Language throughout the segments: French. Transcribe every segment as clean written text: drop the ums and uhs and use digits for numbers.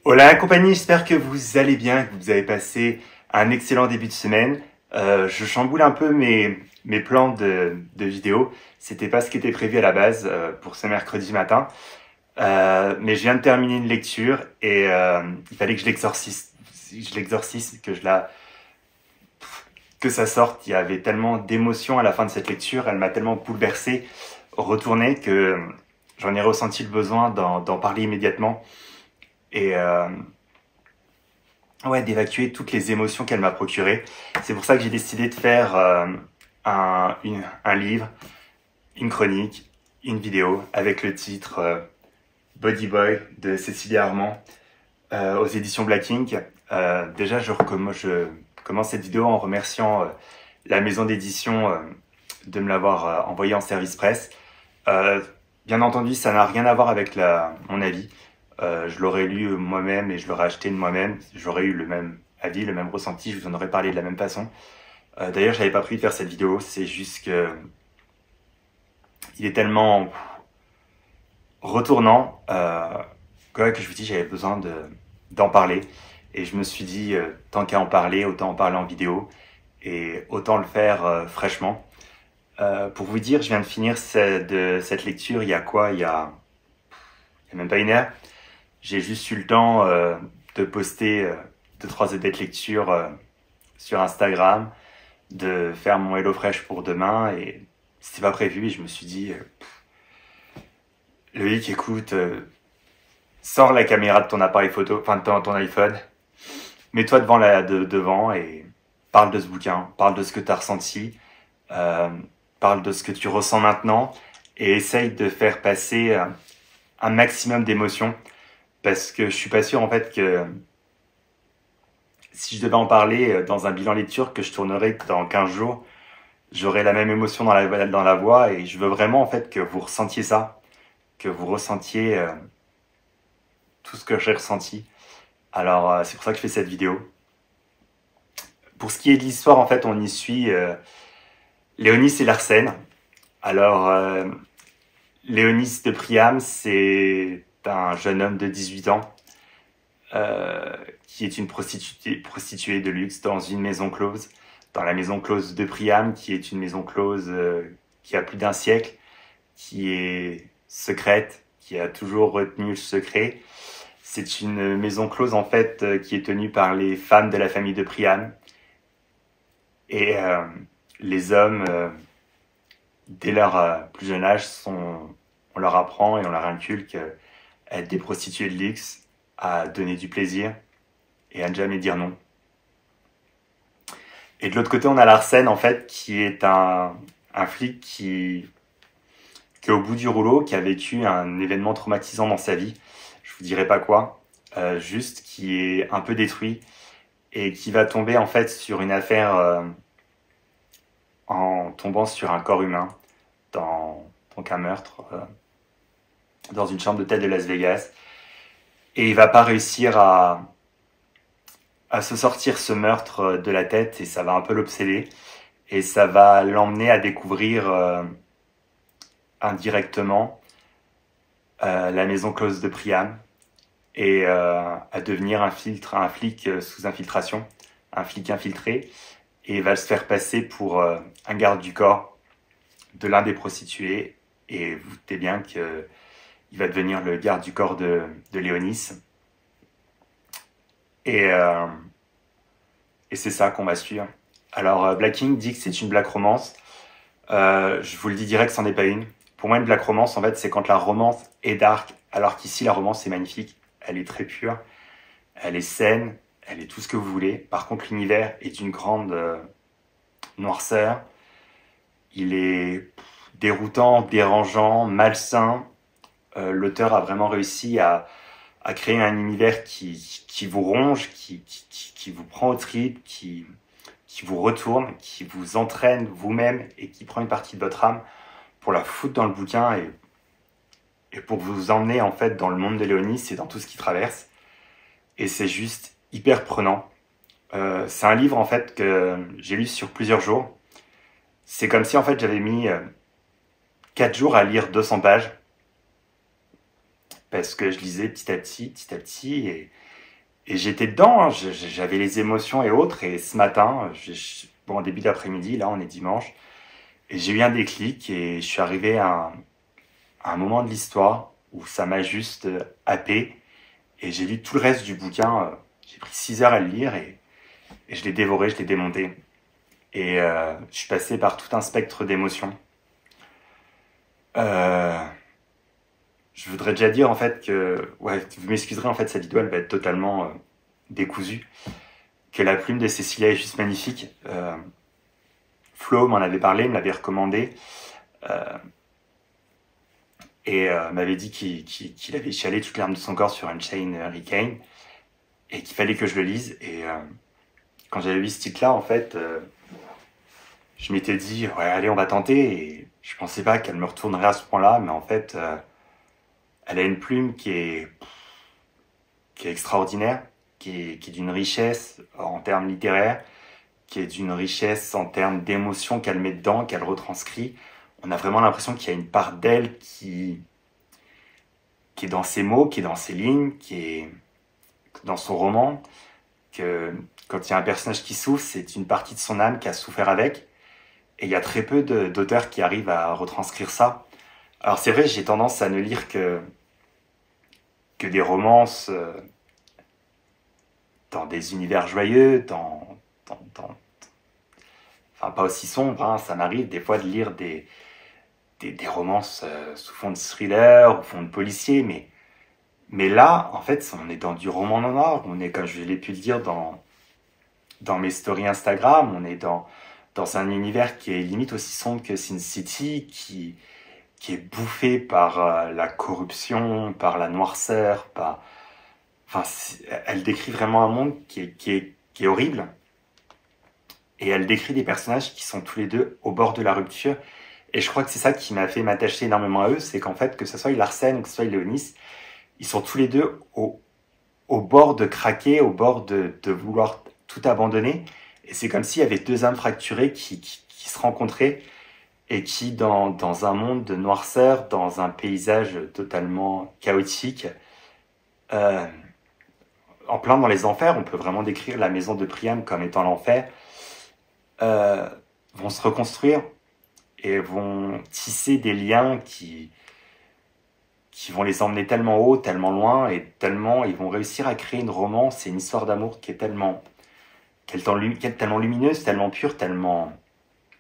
Hola compagnie, j'espère que vous allez bien, que vous avez passé un excellent début de semaine. Je chamboule un peu mes plans de vidéo. C'était pas ce qui était prévu à la base pour ce mercredi matin. Mais je viens de terminer une lecture et il fallait que je l'exorcise, que ça sorte. Il y avait tellement d'émotions à la fin de cette lecture, elle m'a tellement bouleversé, retourné que j'en ai ressenti le besoin d'en parler immédiatement. Et ouais, d'évacuer toutes les émotions qu'elle m'a procurées. C'est pour ça que j'ai décidé de faire un livre, une chronique, une vidéo avec le titre Body Boy de Cécilia Armand aux éditions Black Ink. Déjà, je commence cette vidéo en remerciant la maison d'édition de me l'avoir envoyé en service presse. Euh, Bien entendu, ça n'a rien à voir avec mon avis. Je l'aurais lu moi-même et je l'aurais acheté de moi-même. J'aurais eu le même avis, le même ressenti, je vous en aurais parlé de la même façon. D'ailleurs, j'avais pas prévu de faire cette vidéo, c'est juste que il est tellement retournant que je vous dis j'avais besoin d'en parler. Et je me suis dit, tant qu'à en parler, autant en parler en vidéo et autant le faire fraîchement. Pour vous dire, je viens de finir cette lecture il y a quoi? Il y a même pas une heure. J'ai juste eu le temps de poster 2-3 idées de lecture sur Instagram, de faire mon HelloFresh pour demain et c'était pas prévu et je me suis dit Loïc, écoute, sors la caméra de ton appareil photo, enfin de ton iPhone, mets-toi devant et parle de ce bouquin, parle de ce que tu as ressenti, euh, parle de ce que tu ressens maintenant et essaye de faire passer un maximum d'émotions parce que je suis pas sûr en fait que si je devais en parler dans un bilan lecture que je tournerai dans 15 jours, j'aurai la même émotion dans la voix et je veux vraiment en fait que vous ressentiez ça, que vous ressentiez tout ce que j'ai ressenti. Alors c'est pour ça que je fais cette vidéo. Pour ce qui est de l'histoire, en fait, on y suit Léonis et Larsen. Alors, Léonis de Priam, c'est un jeune homme de 18 ans qui est une prostituée de luxe dans une maison close, dans la maison close de Priam, qui est une maison close qui a plus d'un siècle, qui est secrète, qui a toujours retenu le secret. C'est une maison close en fait qui est tenue par les femmes de la famille de Priam et les hommes dès leur plus jeune âge on leur apprend et on leur inculque à être des prostituées de luxe, à donner du plaisir et à ne jamais dire non. Et de l'autre côté, on a Larsen, en fait, qui est un flic qui est au bout du rouleau, qui a vécu un événement traumatisant dans sa vie. Je vous dirai pas quoi, juste qui est un peu détruit et qui va tomber en fait sur une affaire en tombant sur un corps humain dans donc un meurtre dans une chambre d'hôtel de Las Vegas. Et il va pas réussir à se sortir ce meurtre de la tête et ça va un peu l'obséder. Et ça va l'emmener à découvrir indirectement la maison close de Priam et à devenir un flic sous infiltration, un flic infiltré. Et il va se faire passer pour un garde du corps de l'un des prostituées. Et vous doutez bien qu'il va devenir le garde du corps de Léonis. Et c'est ça qu'on va suivre. Alors, Black King dit que c'est une black romance. Je vous le dis direct, c'en est pas une. Pour moi, une black romance, en fait, c'est quand la romance est dark, alors qu'ici, la romance est magnifique. Elle est très pure, elle est saine, elle est tout ce que vous voulez. Par contre, l'univers est d'une grande noirceur. Il est déroutant, dérangeant, malsain. L'auteur a vraiment réussi à créer un univers qui vous ronge, qui vous prend aux tripes, qui vous retourne, qui vous entraîne vous-même et qui prend une partie de votre âme pour la foutre dans le bouquin et pour vous emmener en fait dans le monde de Léonis et dans tout ce qu'il traverse. Et c'est juste hyper prenant. C'est un livre en fait que j'ai lu sur plusieurs jours. C'est comme si en fait j'avais mis 4 jours à lire 200 pages parce que je lisais petit à petit Et j'étais dedans, hein, j'avais les émotions et autres. Et ce matin, bon, en début d'après-midi, là, on est dimanche, et j'ai eu un déclic et je suis arrivé à un moment de l'histoire où ça m'a juste happé. Et j'ai lu tout le reste du bouquin. J'ai pris 6 heures à le lire et je l'ai dévoré, je l'ai démonté. Et je suis passé par tout un spectre d'émotions. Euh, je voudrais déjà dire en fait que, ouais, vous m'excuserez, en fait, cette vidéo elle va être totalement décousue. Que la plume de Cécilia est juste magnifique. Flo m'en avait parlé, me l'avait recommandé. Euh, et m'avait dit qu'il avait chialé toute larme de son corps sur Unchained Hurricane et qu'il fallait que je le lise. Et quand j'avais lu ce titre-là, en fait, je m'étais dit, ouais, allez, on va tenter. Et je pensais pas qu'elle me retournerait à ce point-là, mais en fait, elle a une plume qui est extraordinaire, qui est d'une richesse en termes littéraires, qui est d'une richesse en termes d'émotions qu'elle met dedans, qu'elle retranscrit. On a vraiment l'impression qu'il y a une part d'elle qui est dans ses mots, qui est dans ses lignes, qui est dans son roman, que quand il y a un personnage qui souffre, c'est une partie de son âme qui a souffert avec. Et il y a très peu d'auteurs qui arrivent à retranscrire ça. Alors c'est vrai, j'ai tendance à ne lire que des romances dans des univers joyeux, enfin pas aussi sombres, hein. Ça m'arrive des fois de lire des romances sous fond de thriller ou fond de policier, mais là, en fait, on est dans du roman noir, on est, comme je l'ai pu le dire dans mes stories Instagram, on est dans un univers qui est limite aussi sombre que Sin City, qui est bouffé par la corruption, par la noirceur, enfin, elle décrit vraiment un monde qui est horrible. Et elle décrit des personnages qui sont tous les deux au bord de la rupture. Et je crois que c'est ça qui m'a fait m'attacher énormément à eux, c'est qu'en fait, que ce soit Larsen ou que ce soit Léonis, ils sont tous les deux au bord de craquer, au bord de vouloir tout abandonner. Et c'est comme s'il y avait deux âmes fracturées qui se rencontraient et qui, dans un monde de noirceur, dans un paysage totalement chaotique, euh, en plein dans les enfers, on peut vraiment décrire la maison de Priam comme étant l'enfer, vont se reconstruire et vont tisser des liens qui vont les emmener tellement haut, tellement loin, et tellement ils vont réussir à créer une romance et une histoire d'amour qui est tellement lumineuse, tellement pure, tellement...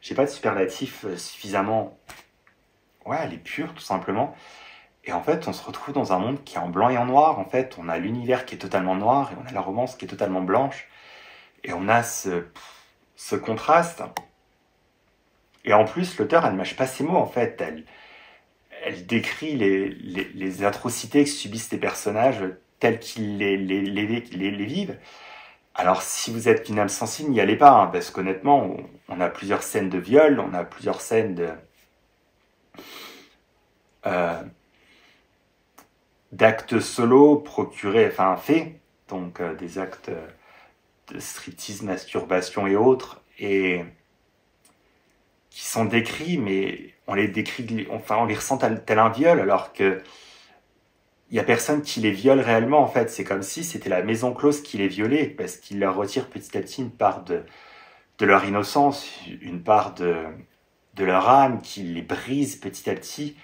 J'ai pas de superlatif suffisamment... Ouais, elle est pure, tout simplement. Et en fait, on se retrouve dans un monde qui est en blanc et en noir. En fait, on a l'univers qui est totalement noir, et on a la romance qui est totalement blanche. Et on a ce contraste. Et en plus, l'auteur, elle ne mâche pas ses mots, en fait. Elle décrit les atrocités que subissent les personnages tels qu'ils les vivent. Alors, si vous êtes une âme sensible, n'y allez pas, hein, parce qu'honnêtement, on a plusieurs scènes de viol, on a plusieurs scènes d'actes solo procurés, enfin faits, donc des actes de striptease, masturbation et autres, et qui sont décrits, mais on les décrit, enfin on les ressent tel un viol, alors que il y a personne qui les viole réellement, en fait. C'est comme si c'était la maison close qui les violait, parce qu'il leur retire petit à petit une part de leur innocence, une part de leur âme, qui les brise petit à petit.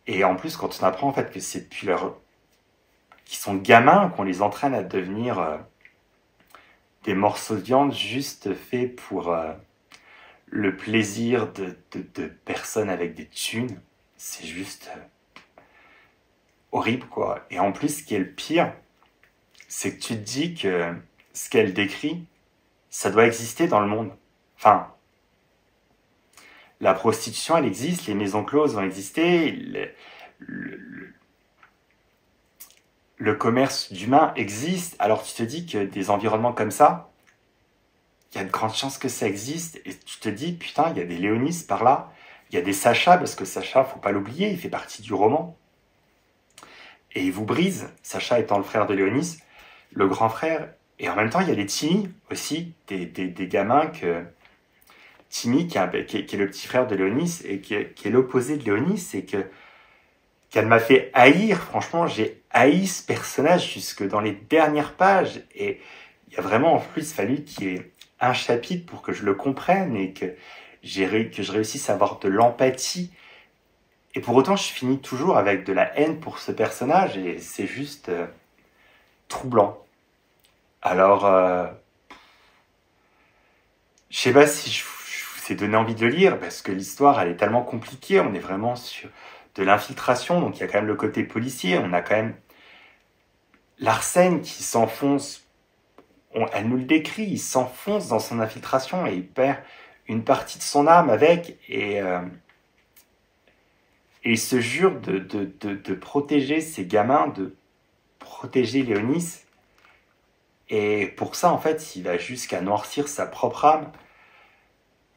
Et en plus, quand on apprend en fait que c'est depuis qu'ils sont gamins, qu'on les entraîne à devenir des morceaux de viande juste faits pour le plaisir de personnes avec des thunes, c'est juste horrible, quoi. Et en plus, ce qui est le pire, c'est que tu te dis que ce qu'elle décrit, ça doit exister dans le monde. Enfin, la prostitution, elle existe, les maisons closes ont existé, le commerce d'humains existe. Alors tu te dis que des environnements comme ça, il y a de grandes chances que ça existe. Et tu te dis, putain, il y a des Léonis par là, il y a des Sacha, parce que Sacha, faut pas l'oublier, il fait partie du roman. Et il vous brise, Sacha étant le frère de Léonis, le grand frère. Et en même temps, il y a des Timmy aussi, des gamins que... Timmy, qui est le petit frère de Léonis, et qui est l'opposé de Léonis, et qu'elle m'a fait haïr. Franchement, j'ai haï ce personnage jusque dans les dernières pages. Et il a vraiment en plus fallu qu'il y ait un chapitre pour que je le comprenne et que je réussisse à avoir de l'empathie. Et pour autant, je finis toujours avec de la haine pour ce personnage et c'est juste troublant. Alors, je sais pas si je vous ai donné envie de le lire parce que l'histoire, elle est tellement compliquée. On est vraiment sur de l'infiltration, donc il y a quand même le côté policier. On a quand même Larsen qui s'enfonce, elle nous le décrit, il s'enfonce dans son infiltration et il perd une partie de son âme avec et il se jure de protéger ses gamins, de protéger Léonis. Et pour ça, en fait, il va jusqu'à noircir sa propre âme.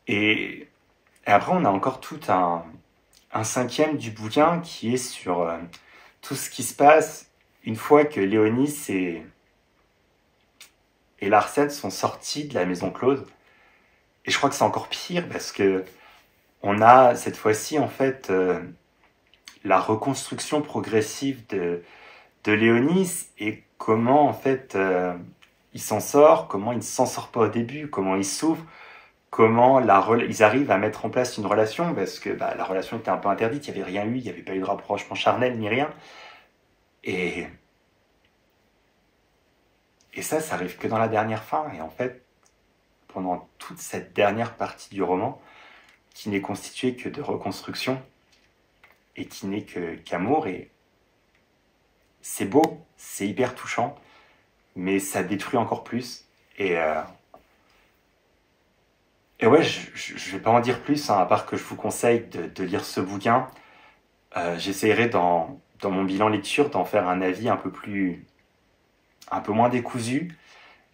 Et après, on a encore tout un cinquième du bouquin qui est sur tout ce qui se passe une fois que Léonis et Larsen sont sortis de la maison close. Et je crois que c'est encore pire parce que on a cette fois-ci, en fait, la reconstruction progressive de Léonis et comment, en fait, il s'en sort, comment il ne s'en sort pas au début, comment il souffre, comment ils arrivent à mettre en place une relation, parce que la relation était un peu interdite, il n'y avait rien eu, il n'y avait pas eu de rapprochement charnel ni rien. Et ça arrive que dans la dernière fin. Et en fait, pendant toute cette dernière partie du roman, qui n'est constituée que de reconstruction, et qui n'est qu'amour, et c'est beau, c'est hyper touchant, mais ça détruit encore plus. Et ouais, je vais pas en dire plus, hein, à part que je vous conseille de lire ce bouquin. J'essaierai dans mon bilan lecture d'en faire un avis un peu moins décousu.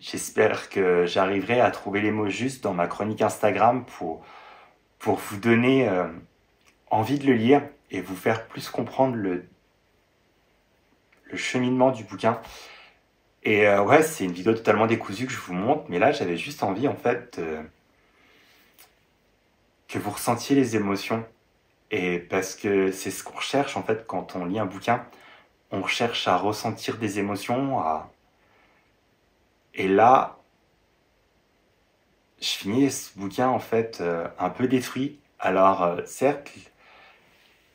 J'espère que j'arriverai à trouver les mots justes dans ma chronique Instagram pour vous donner envie de le lire et vous faire plus comprendre le cheminement du bouquin. Et ouais, c'est une vidéo totalement décousue que je vous montre, mais là j'avais juste envie en fait que vous ressentiez les émotions. Et parce que c'est ce qu'on recherche en fait quand on lit un bouquin, on recherche à ressentir des émotions. Et là, je finis ce bouquin en fait un peu détruit. Alors certes,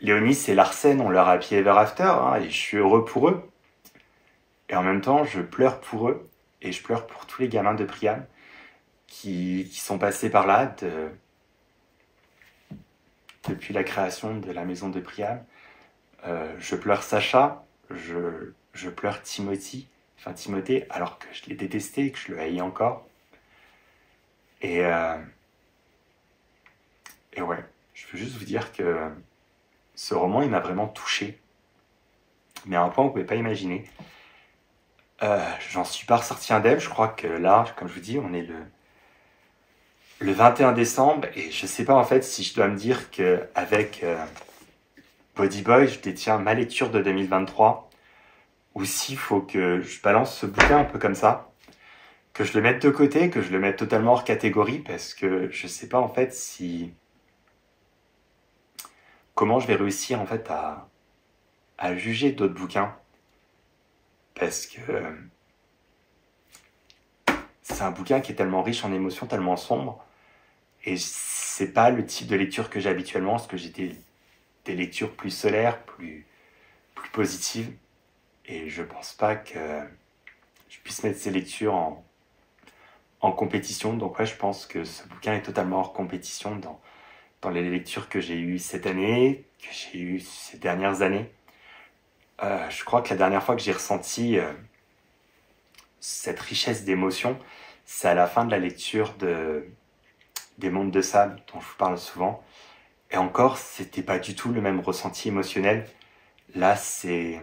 Léonis et Larsen ont leur happy ever after, hein, et je suis heureux pour eux. Et en même temps, je pleure pour eux, et je pleure pour tous les gamins de Priam qui sont passés par là depuis la création de la maison de Priam. Je pleure Sacha, je pleure Timothée, alors que je l'ai détesté et que je le haïs encore. Et ouais, je veux juste vous dire que ce roman, il m'a vraiment touché. Mais à un point, vous ne pouvez pas imaginer. J'en suis pas ressorti indemne. Je crois que là, comme je vous dis, on est le 21 décembre. Et je sais pas en fait si je dois me dire qu'avec Body Boy, je détiens ma lecture de 2023. Ou s'il faut que je balance ce bouquin un peu comme ça. Que je le mette de côté, que je le mette totalement hors catégorie. Parce que je sais pas en fait comment je vais réussir en fait à juger d'autres bouquins. Parce que c'est un bouquin qui est tellement riche en émotions, tellement sombre. Et c'est pas le type de lecture que j'ai habituellement, parce que j'ai des lectures plus solaires, plus positives. Et je pense pas que je puisse mettre ces lectures en compétition. Donc ouais, je pense que ce bouquin est totalement hors compétition dans les lectures que j'ai eues cette année, que j'ai eues ces dernières années. Je crois que la dernière fois que j'ai ressenti cette richesse d'émotions, c'est à la fin de la lecture des Mondes de Sable, dont je vous parle souvent. Et encore, c'était pas du tout le même ressenti émotionnel. Là, c'est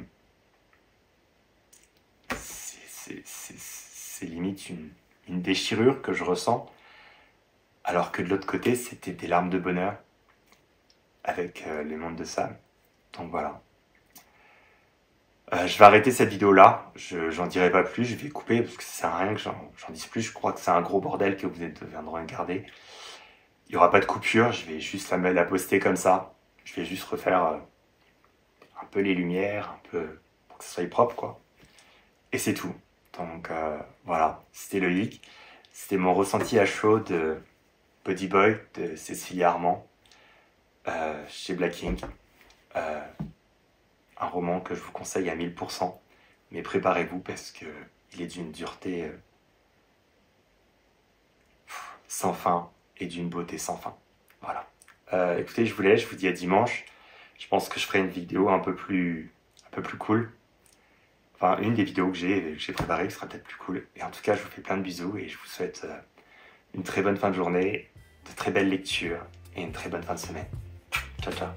limite une déchirure que je ressens. Alors que de l'autre côté, c'était des larmes de bonheur avec les Mondes de Sable. Donc voilà. Je vais arrêter cette vidéo là, j'en dirai pas plus, je vais couper parce que ça sert à rien que j'en dise plus, je crois que c'est un gros bordel que vous êtes de regarder. Il n'y aura pas de coupure, je vais juste la poster comme ça, je vais juste refaire un peu les lumières, un peu pour que ça soit propre, quoi. Et c'est tout. Donc voilà, c'était Loïc. C'était mon ressenti à chaud de Body Boy de Cécilia Armand chez Black Ink. Un roman que je vous conseille à 1000%. Mais préparez-vous parce que il est d'une dureté sans fin et d'une beauté sans fin. Voilà. Écoutez, je vous laisse, je vous dis à dimanche. Je pense que je ferai une vidéo un peu plus cool. Enfin, une des vidéos que j'ai préparées qui sera peut-être plus cool. Et en tout cas, je vous fais plein de bisous et je vous souhaite une très bonne fin de journée, de très belles lectures et une très bonne fin de semaine. Ciao, ciao.